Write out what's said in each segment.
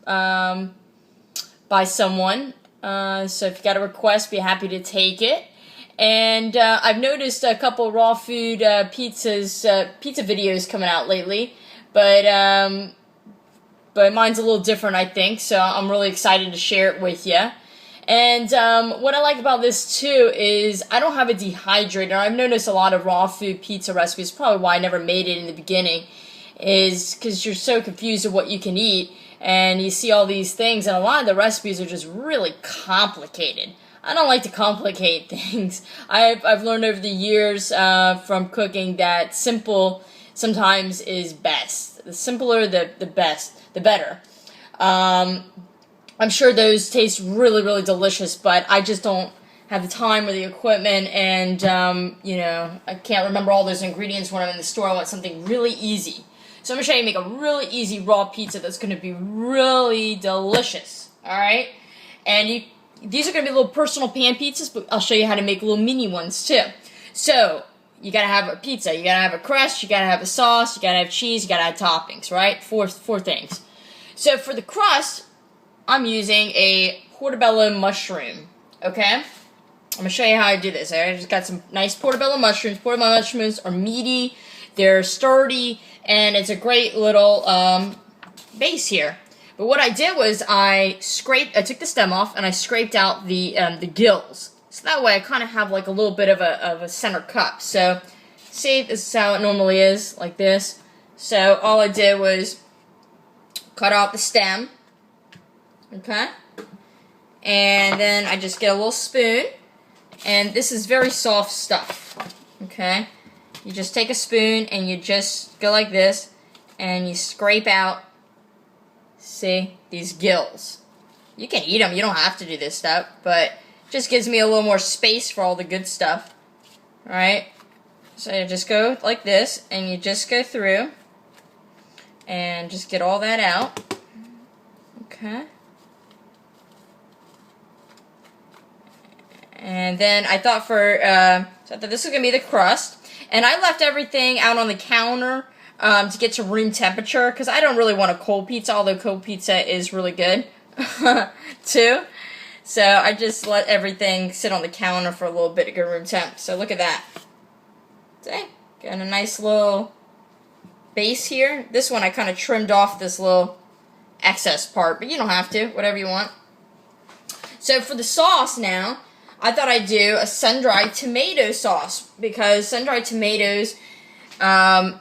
by someone. So if you got a request, be happy to take it. And I've noticed a couple raw food pizza videos coming out lately, but mine's a little different, I think. So I'm really excited to share it with you. And what I like about this too is I don't have a dehydrator. I've noticed a lot of raw food pizza recipes, probably why I never made it in the beginning, is because you're so confused of what you can eat, and you see all these things, and a lot of the recipes are just really complicated. I don't like to complicate things. I've learned over the years from cooking that simple sometimes is best. The simpler, the best, the better. I'm sure those taste really, really delicious, but I just don't have the time or the equipment, and, I can't remember all those ingredients when I'm in the store. I want something really easy. So I'm going to show you how to make a really easy raw pizza that's going to be really delicious, alright? And these are going to be little personal pan pizzas, but I'll show you how to make little mini ones, too. So, you got to have a pizza, you got to have a crust, you got to have a sauce, you got to have cheese, you got to have toppings, right? Four things. So, for the crust, I'm using a portobello mushroom, okay? I'm going to show you how I do this. I just got some nice portobello mushrooms. Portobello mushrooms are meaty, they're sturdy, and it's a great little base here. But what I did was I took the stem off, and I scraped out the gills. So that way I kind of have like a little bit of a center cup. So, see, this is how it normally is, like this. So all I did was cut out the stem. Okay, and then I just get a little spoon, and this is very soft stuff, okay? You just take a spoon, and you just go like this, and you scrape out, see, these gills. You can eat them, you don't have to do this stuff, but it just gives me a little more space for all the good stuff, alright? So you just go like this, and you just go through, and just get all that out, okay? And then I thought this was going to be the crust. And I left everything out on the counter to get to room temperature, because I don't really want a cold pizza, although cold pizza is really good, too. So I just let everything sit on the counter for a little bit to go room temp. So look at that. See? Got a nice little base here. This one I kind of trimmed off this little excess part, but you don't have to, whatever you want. So for the sauce now, I thought I'd do a sun-dried tomato sauce, because sun-dried tomatoes, that's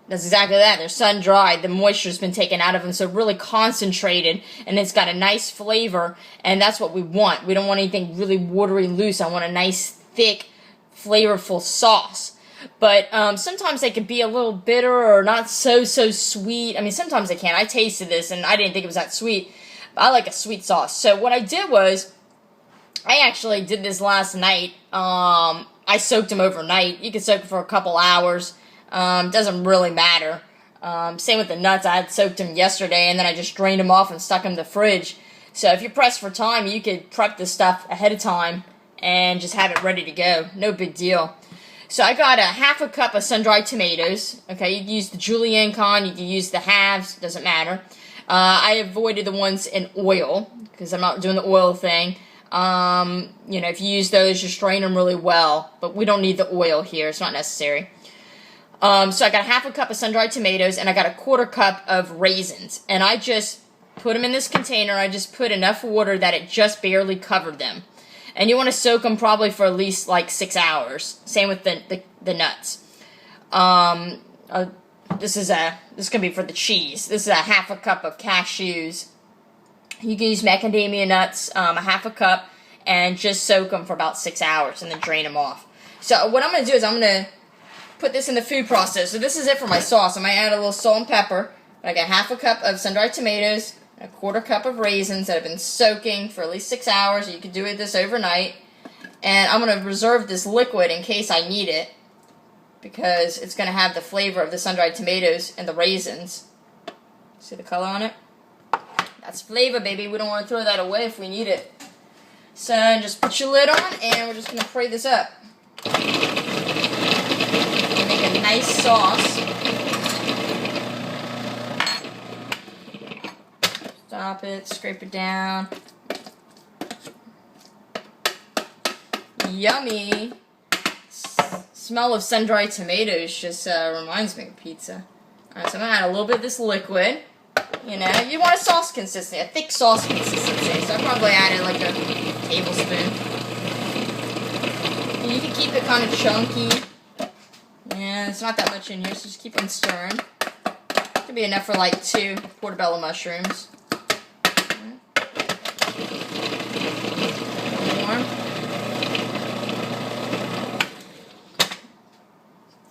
exactly that. They're sun-dried. The moisture's been taken out of them, so really concentrated, and it's got a nice flavor, and that's what we want. We don't want anything really watery loose. I want a nice, thick, flavorful sauce. But sometimes they can be a little bitter or not so sweet. I mean, sometimes they can. I tasted this, and I didn't think it was that sweet. But I like a sweet sauce. So what I did was, I actually did this last night. I soaked them overnight. You can soak them for a couple hours. Doesn't really matter. Same with the nuts. I had soaked them yesterday, and then I just drained them off and stuck them in the fridge. So if you're pressed for time, you could prep this stuff ahead of time and just have it ready to go. No big deal. So I got a half a cup of sun-dried tomatoes. Okay, you can use the julienne con, you can use the halves, doesn't matter. I avoided the ones in oil, because I'm not doing the oil thing. If you use those, just strain them really well, but we don't need the oil here, it's not necessary. So I got half a cup of sun-dried tomatoes, and I got a quarter cup of raisins, and I just put them in this container. I just put enough water that it just barely covered them. And you want to soak them probably for at least like 6 hours. Same with the nuts. This is gonna be for the cheese. This is a half a cup of cashews. You can use macadamia nuts, a half a cup, and just soak them for about 6 hours and then drain them off. So what I'm going to do is I'm going to put this in the food processor. So this is it for my sauce. I'm going to add a little salt and pepper. I got half a cup of sun-dried tomatoes, a quarter cup of raisins that have been soaking for at least 6 hours. You can do this overnight. And I'm going to reserve this liquid in case I need it, because it's going to have the flavor of the sun-dried tomatoes and the raisins. See the color on it? That's flavor, baby. We don't want to throw that away if we need it. So just put your lid on, and we're just going to fry this up. Make a nice sauce. Stop it, scrape it down. Yummy. Smell of sun-dried tomatoes just reminds me of pizza. Alright, so I'm going to add a little bit of this liquid. You know, you want a sauce consistency, a thick sauce consistency. So I probably added like a tablespoon. And you can keep it kind of chunky. Yeah, it's not that much in here, so just keep on stirring. Could be enough for like 2 portobello mushrooms. More.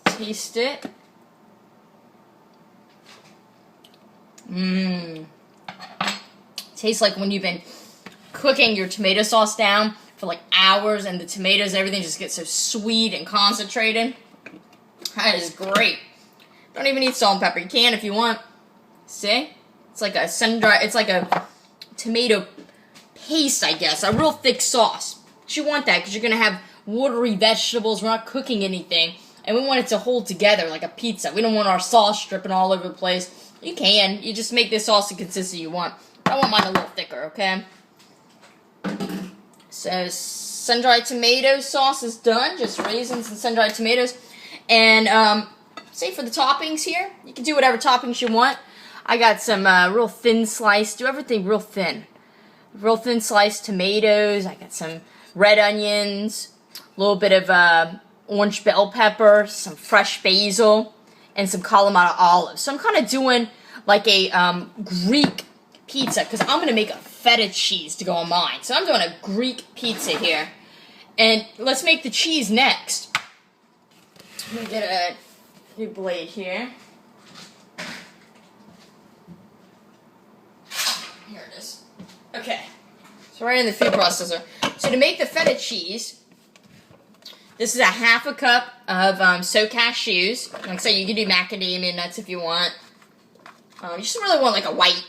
Taste it. Tastes like when you've been cooking your tomato sauce down for like hours and the tomatoes, everything just gets so sweet and concentrated. That is great. Don't even need salt and pepper. You can if you want. See? It's like a sun-dried, it's like a tomato paste, I guess. A real thick sauce. But you want that because you're going to have watery vegetables. We're not cooking anything. And we want it to hold together like a pizza. We don't want our sauce dripping all over the place. You can. You just make this sauce the consistency you want. I want mine a little thicker, okay? So, sun-dried tomato sauce is done. Just raisins and sun-dried tomatoes. And, say for the toppings here, you can do whatever toppings you want. I got some real thin sliced, do everything real thin. Real thin sliced tomatoes. I got some red onions, a little bit of orange bell pepper, some fresh basil, and some Kalamata olives. So I'm kind of doing like a Greek pizza because I'm going to make a feta cheese to go on mine. So I'm doing a Greek pizza here. And let's make the cheese next. Let me get a new blade here. Here it is. Okay. So right in the food processor. So to make the feta cheese, this is a 1/2 cup of soaked cashews. Like I said, you can do macadamia nuts if you want. You just really want like a white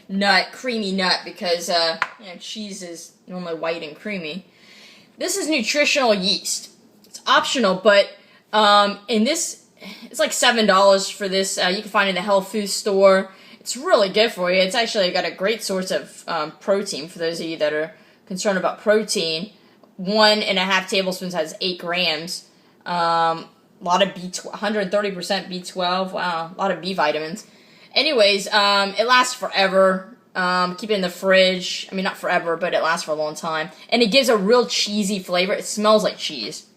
nut, creamy nut, because you know, cheese is normally white and creamy. This is nutritional yeast. It's optional, but in this, it's like $7 for this. You can find it in the health food store. It's really good for you. It's actually got a great source of protein for those of you that are concerned about protein. 1.5 tablespoons has 8 grams. A lot of B12, 130% B12. Wow, a lot of B vitamins. Anyways, it lasts forever. Keep it in the fridge. I mean, not forever, but it lasts for a long time. And it gives a real cheesy flavor. It smells like cheese.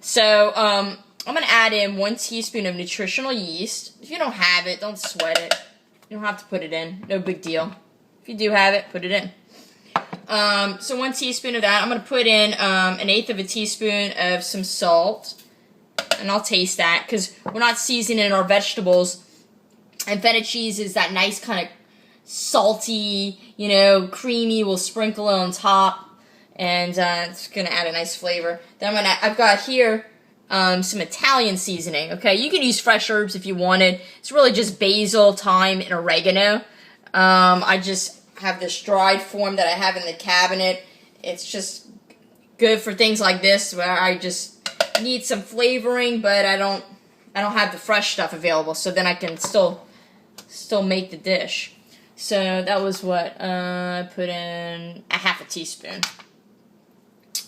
So, I'm going to add in 1 teaspoon of nutritional yeast. If you don't have it, don't sweat it. You don't have to put it in. No big deal. If you do have it, put it in. So 1 teaspoon of that. I'm going to put in 1/8 of a teaspoon of some salt. And I'll taste that because we're not seasoning our vegetables. And feta cheese is that nice kind of salty, you know, creamy. We'll sprinkle it on top. And it's going to add a nice flavor. Then I've got here some Italian seasoning. Okay, you can use fresh herbs if you wanted. It's really just basil, thyme, and oregano. I just have this dried form that I have in the cabinet. It's just good for things like this where I just need some flavoring, but I don't have the fresh stuff available. So then I can still make the dish. So that was what I put in 1/2 teaspoon.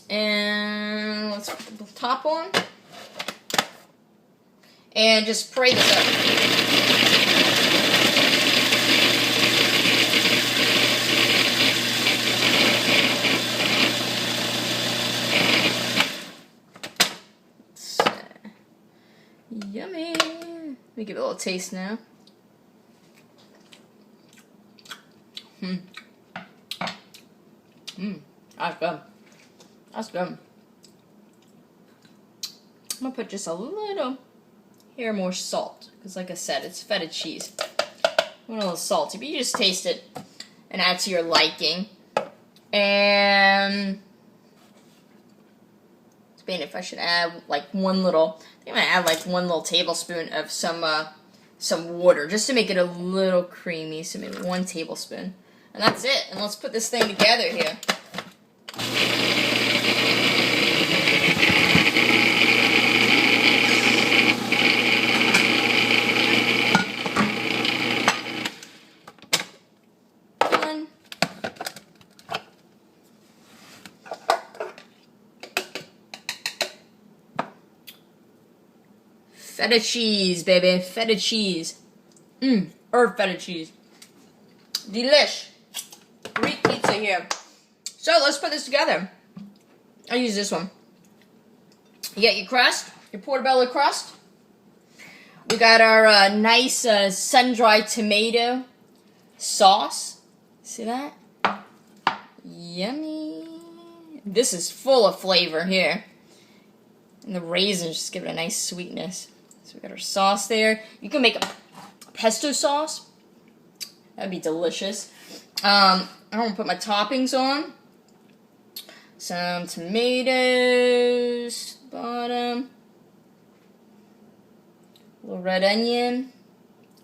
And let's put the top on. And just spray this up. Yummy. Let me give it a little taste now. That's good. That's good. I'm gonna put just a little here more salt, because like I said, it's feta cheese. A little salty, but you just taste it and add to your liking. And it's been if I should add like I think I'm gonna add like 1 little tablespoon of some water just to make it a little creamy. So maybe 1 tablespoon, and that's it. And let's put this thing together here. one. Feta cheese, baby. Feta cheese. Herb feta cheese. Delish. Greek pizza here. So let's put this together. I'll use this one. You got your crust, your portobello crust. We got our nice sun-dried tomato sauce. See that? Yummy. This is full of flavor here. And the raisins just give it a nice sweetness. So we got our sauce there. You can make a pesto sauce. That'd be delicious. I want to put my toppings on. Some tomatoes, bottom. A little red onion.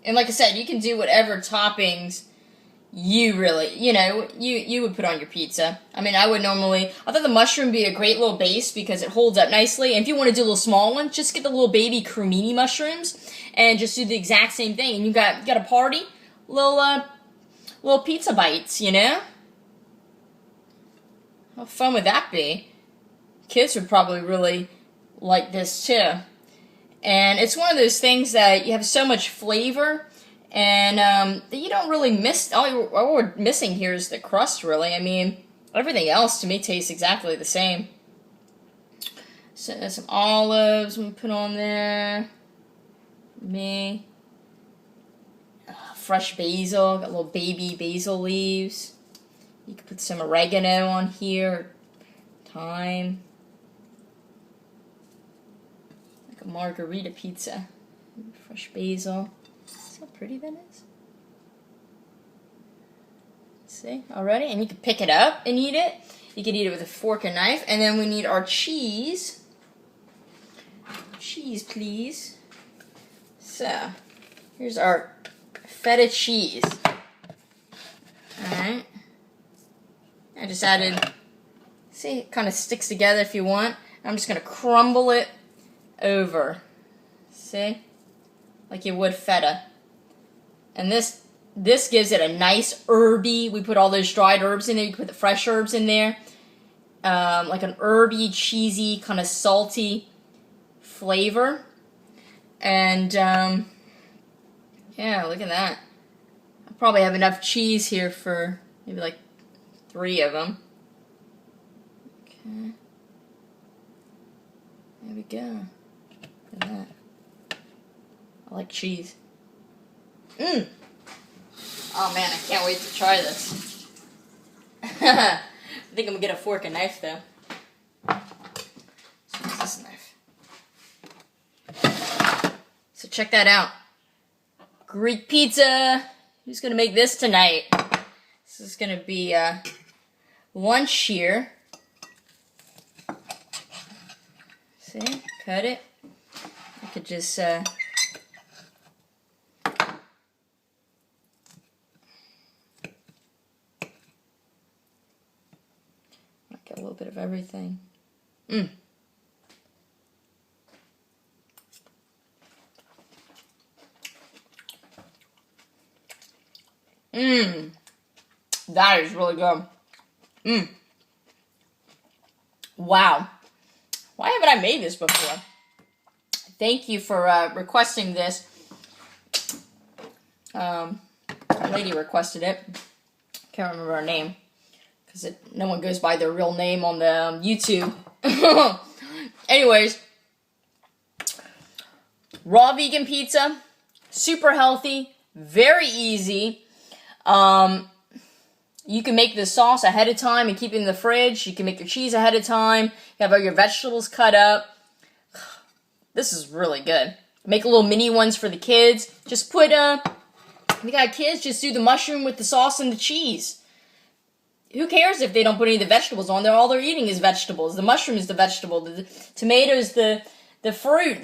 And like I said, you can do whatever toppings you really, you would put on your pizza. I mean, I thought the mushroom would be a great little base because it holds up nicely. And if you want to do a little small one, just get the little baby cremini mushrooms and just do the exact same thing. And you got a party, little pizza bites, How fun would that be? Kids would probably really like this too. And it's one of those things that you have so much flavor and that you don't really miss. All we're missing here is the crust, really. I mean, everything else to me tastes exactly the same. So some olives we put on there. Me. Fresh basil. Got little baby basil leaves. You can put some oregano on here. Thyme. Like a margarita pizza. Fresh basil. See how pretty that is? See? Already? And you can pick it up and eat it. You can eat it with a fork and knife. And then we need our cheese. Cheese, please. So, here's our feta cheese. Alright. I just added, see, it kind of sticks together if you want. I'm just going to crumble it over. See? Like you would feta. And this gives it a nice herby. We put all those dried herbs in there. You can put the fresh herbs in there. Like an herby, cheesy, kind of salty flavor. And, yeah, look at that. I probably have enough cheese here for maybe like 3 of them. Okay. There we go. Look at that. I like cheese. Oh man, I can't wait to try this. I think I'm gonna get a fork and knife though. So what's this knife? So check that out. Greek pizza. Who's gonna make this tonight? This is gonna be lunch here. See? Cut it. I could just get a little bit of everything. That is really good. Wow. Why haven't I made this before? Thank you for requesting this. A lady requested it. Can't remember her name. Because no one goes by their real name on the YouTube. Anyways. Raw vegan pizza. Super healthy. Very easy. You can make the sauce ahead of time and keep it in the fridge. You can make your cheese ahead of time. You have all your vegetables cut up. This is really good. Make little mini ones for the kids. Just put, if you got kids, just do the mushroom with the sauce and the cheese. Who cares if they don't put any of the vegetables on there? All they're eating is vegetables. The mushroom is the vegetable. The tomato is the fruit.